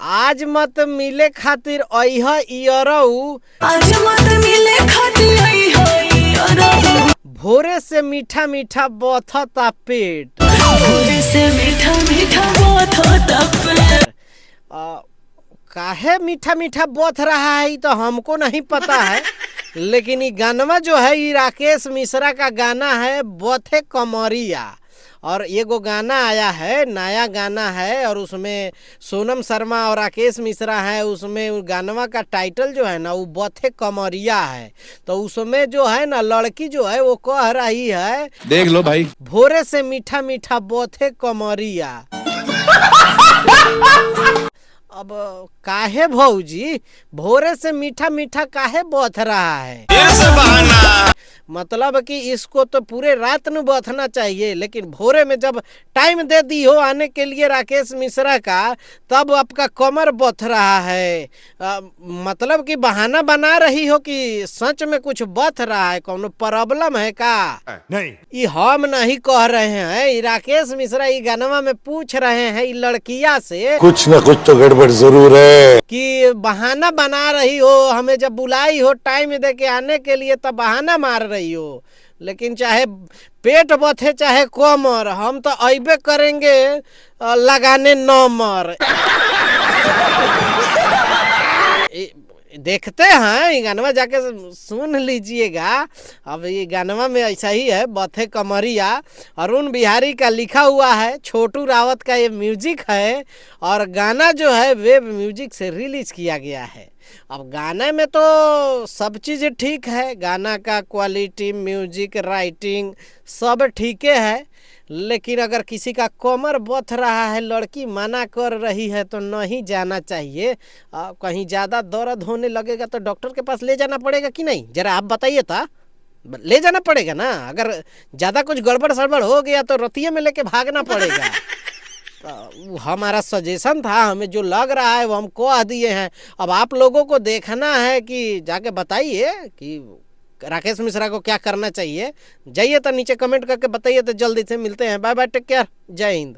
आज मत मिले खातिर अइह इयरऊ, आज मत मिले खातिर अइह इयरऊ, भोरे से मीठा मीठा बथता पेट। भोरे से मीठा मीठा बथता पेट। काहे मीठा मीठा बथ रहा है तो हमको नहीं पता है, लेकिन ये गाना जो है ये राकेश मिश्रा का गाना है बथे कमरिया। और ये गो गाना आया है, नया गाना है, और उसमें सोनम शर्मा और राकेश मिश्रा है। उसमें गानवा का टाइटल जो है ना वो बथे कमरिया है। तो उसमें जो है ना लड़की जो है वो कह रही है, देख लो भाई, भोरे से मीठा मीठा बथे कमरिया। अब काहे भौजी भोरे से मीठा मीठा काहे बथ रहा है? मतलब कि इसको तो पूरे रात में बथना चाहिए, लेकिन भोरे में जब टाइम दे दी हो आने के लिए राकेश मिश्रा का, तब आपका कमर बथ रहा है। मतलब कि बहाना बना रही हो कि सच में कुछ बथ रहा है, कौन प्रॉब्लम है का? नहीं, ये हम नहीं कह रहे हैं, ये राकेश मिश्रा ये गानवा में पूछ रहे हैं लड़किया से, कुछ न कुछ तो गड़बड़ जरूर है कि बहाना बना रही हो, हमें जब बुलाई हो टाइम दे के आने के लिए तब बहाना मार रही हो। लेकिन चाहे पेट बथे चाहे कमर, हम तो अइबे करेंगे लगाने नंबर। देखते हैं ये गानवा जाके सुन लीजिएगा। अब ये गानवा में ऐसा ही है बथे कमरिया, अरुण बिहारी का लिखा हुआ है, छोटू रावत का ये म्यूजिक है, और गाना जो है वेब म्यूजिक से रिलीज किया गया है। अब गाने में तो सब चीज़ ठीक है, गाना का क्वालिटी, म्यूजिक, राइटिंग सब ठीक है, लेकिन अगर किसी का कमर बथ रहा है, लड़की मना कर रही है तो नहीं जाना चाहिए। कहीं ज़्यादा दर्द होने लगेगा तो डॉक्टर के पास ले जाना पड़ेगा कि नहीं, जरा आप बताइए था। ले जाना पड़ेगा ना, अगर ज़्यादा कुछ गड़बड़ सड़बड़ हो गया तो रतिये में लेके भागना पड़ेगा। तो हमारा सजेशन था, हमें जो लग रहा है वो हम कह दिए हैं। अब आप लोगों को देखना है कि जाके बताइए कि राकेश मिश्रा को क्या करना चाहिए। जाइए तो नीचे कमेंट करके बताइए। तो जल्दी से मिलते हैं, बाय बाय, टेक केयर, जय हिंद।